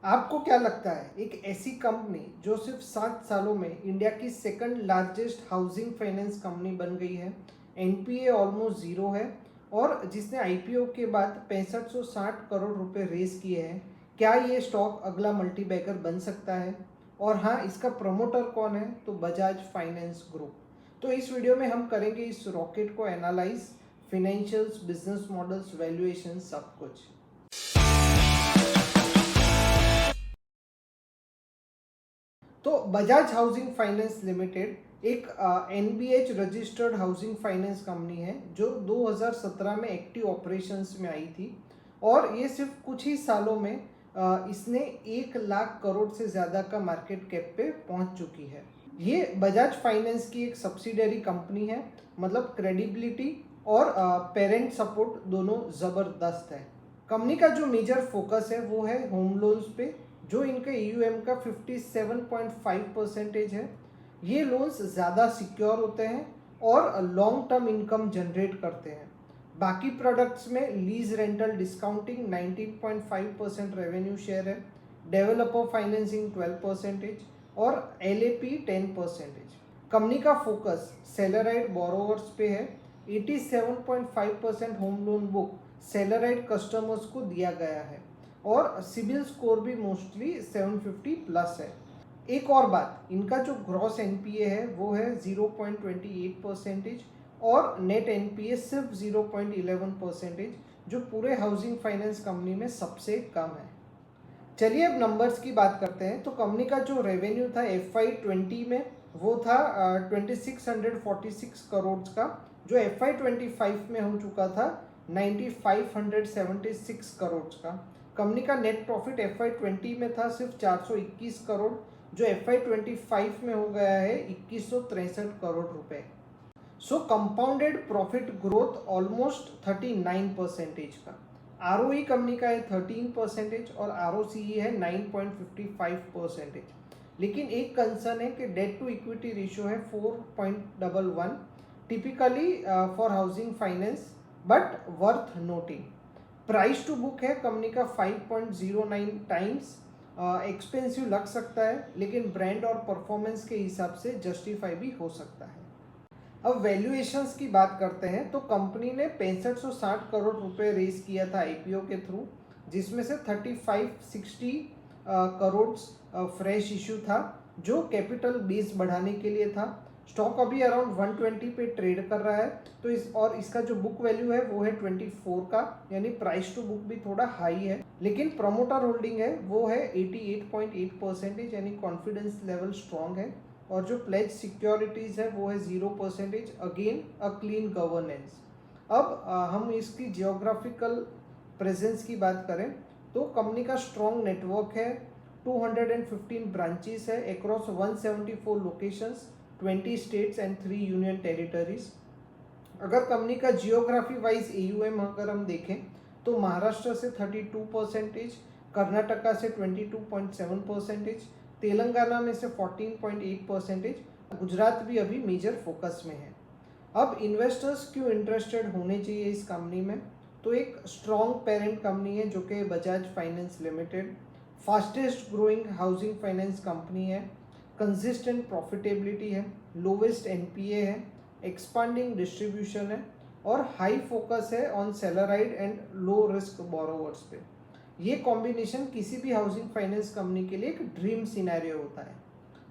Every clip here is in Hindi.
आपको क्या लगता है एक ऐसी कंपनी जो सिर्फ 7 सालों में इंडिया की second largest housing finance company बन गई है, एनपीए ऑलमोस्ट ज़ीरो है और जिसने आईपीओ के बाद 6560 करोड़ रुपए रेज किए हैं, क्या ये स्टॉक अगला मल्टीबैगर बन सकता है? और हाँ, इसका प्रमोटर कौन है? तो बजाज फाइनेंस ग्रुप। तो इस वीडियो में हम करेंगे इस रॉकेट को analyse, financials, business models, valuation, सब कुछ। तो बजाज हाउसिंग फाइनेंस लिमिटेड एक NBH registered housing finance company है जो 2017 में एक्टिव ऑपरेशंस में आई थी और ये सिर्फ कुछ ही सालों में इसने 1 लाख करोड़ से ज़्यादा का मार्केट कैप पे पहुंच चुकी है। ये बजाज फाइनेंस की एक सब्सिडरी कंपनी है, मतलब क्रेडिबिलिटी और पेरेंट सपोर्ट दोनों ज़बरदस्त है। कंपनी का जो मेजर फोकस है वो है होम लोन्स पे, जो इनके ईयूएम का 57.5% है। ये लोन्स ज़्यादा सिक्योर होते हैं और लॉन्ग टर्म इनकम जनरेट करते हैं। बाकी प्रोडक्ट्स में lease rental discounting 19.5% revenue share है, डेवलपर फाइनेंसिंग 12% और एलएपी 10%। कंपनी का फोकस सैलराइड बोरोवर्स पे है। 87.5% home loan book salaried customers को दिया गया है और सिबिल स्कोर भी मोस्टली 750 प्लस है। एक और बात, इनका जो ग्रॉस एनपीए है वो है 0.28% और नेट एनपीए सिर्फ 0.11%, जो पूरे हाउसिंग फाइनेंस कंपनी में सबसे कम है। चलिए अब नंबर्स की बात करते हैं। तो कंपनी का जो रेवेन्यू था FY20 में वो था 2646 करोड़ का, जो FY25 में हो चुका था 9576 करोड़ का। कंपनी का नेट प्रॉफिट FY20 में था सिर्फ 421 करोड़, जो FY25 में हो गया है 2163 करोड़ रुपए। सो कंपाउंडेड प्रॉफिट ग्रोथ ऑलमोस्ट 39% का। आरओई कंपनी का है 13% और आरओसीई है 9.55%। लेकिन एक कंसर्न है कि डेट टू इक्विटी रेशियो है 4.11, typically for housing finance, but worth noting. Price to book है कंपनी का 5.09 टाइम्स। एक्सपेंसिव लग सकता है लेकिन ब्रांड और परफॉर्मेंस के हिसाब से जस्टिफाई भी हो सकता है। अब वैल्यूएशंस की बात करते हैं। तो कंपनी ने 6560 करोड़ रुपए रेज किया था आईपीओ के थ्रू, जिसमें से 3560 करोड़ फ्रेश इशू था, जो कैपिटल बेस बढ़ाने के लिए था। स्टॉक अभी अराउंड 120 पे ट्रेड कर रहा है। तो इसका जो बुक वैल्यू है वो है 24 का, यानी प्राइस टू बुक भी थोड़ा हाई है। लेकिन प्रमोटर होल्डिंग है वो है 88.8%, यानी कॉन्फिडेंस लेवल स्ट्रॉन्ग है। और जो प्लेज सिक्योरिटीज है वो है 0%, अगेन अ क्लीन गवर्नेंस। अब हम इसकी जियोग्राफिकल प्रेजेंस की बात करें तो कंपनी का स्ट्रॉन्ग नेटवर्क है, 215 ब्रांचेस है across 174 locations, 20 states and 3 union territories. अगर कंपनी का जियोग्राफी वाइज एयूएम अगर हम देखें तो महाराष्ट्र से 32%, कर्नाटका से 22.7%, तेलंगाना में से 14.8%, गुजरात भी अभी मेजर फोकस में है। अब इन्वेस्टर्स क्यों इंटरेस्टेड होने चाहिए इस कंपनी में? तो एक स्ट्रॉन्ग पेरेंट कंपनी है जो कि Bajaj finance limited, fastest growing housing finance company है, कंसिस्टेंट प्रॉफिटेबिलिटी है, लोवेस्ट एनपीए है, एक्सपांडिंग डिस्ट्रीब्यूशन है और हाई फोकस है on salaried and low risk borrowers पे। ये कॉम्बिनेशन किसी भी हाउसिंग फाइनेंस कंपनी के लिए एक ड्रीम सिनेरियो होता है।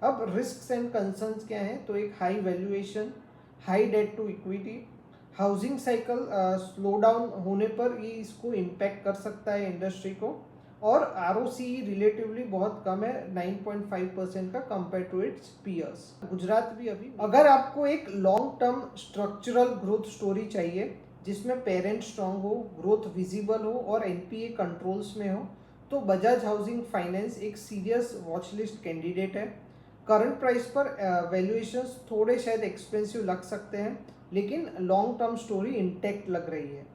अब रिस्क एंड कंसर्न्स क्या हैं? तो एक high valuation, high debt to equity, housing cycle slow down होने पर ये इसको इम्पैक्ट कर सकता है इंडस्ट्री को, और आरओसीई रिलेटिवली बहुत कम है 9.5% का compare to its peers. Gujarat भी अभी। अगर आपको एक long term structural growth story चाहिए जिसमें पेरेंट स्ट्रांग हो, ग्रोथ विजिबल हो और एनपीए कंट्रोल्स में हो, तो बजाज हाउसिंग फाइनेंस एक सीरियस वॉच लिस्ट कैंडिडेट है। करंट प्राइस पर वैल्यूएशंस थोड़े शायद एक्सपेंसिव लग सकते हैं, लेकिन लॉन्ग टर्म स्टोरी इंटैक्ट लग रही है।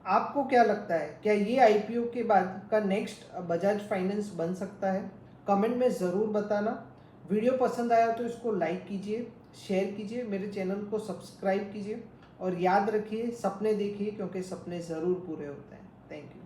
आपको क्या लगता है, क्या ये आईपीओ के बाद का नेक्स्ट बजाज फाइनेंस बन सकता है? कमेंट में ज़रूर बताना। वीडियो पसंद आया तो इसको लाइक कीजिए, शेयर कीजिए, मेरे चैनल को सब्सक्राइब कीजिए और याद रखिए, सपने देखिए क्योंकि सपने ज़रूर पूरे होते हैं। Thank you.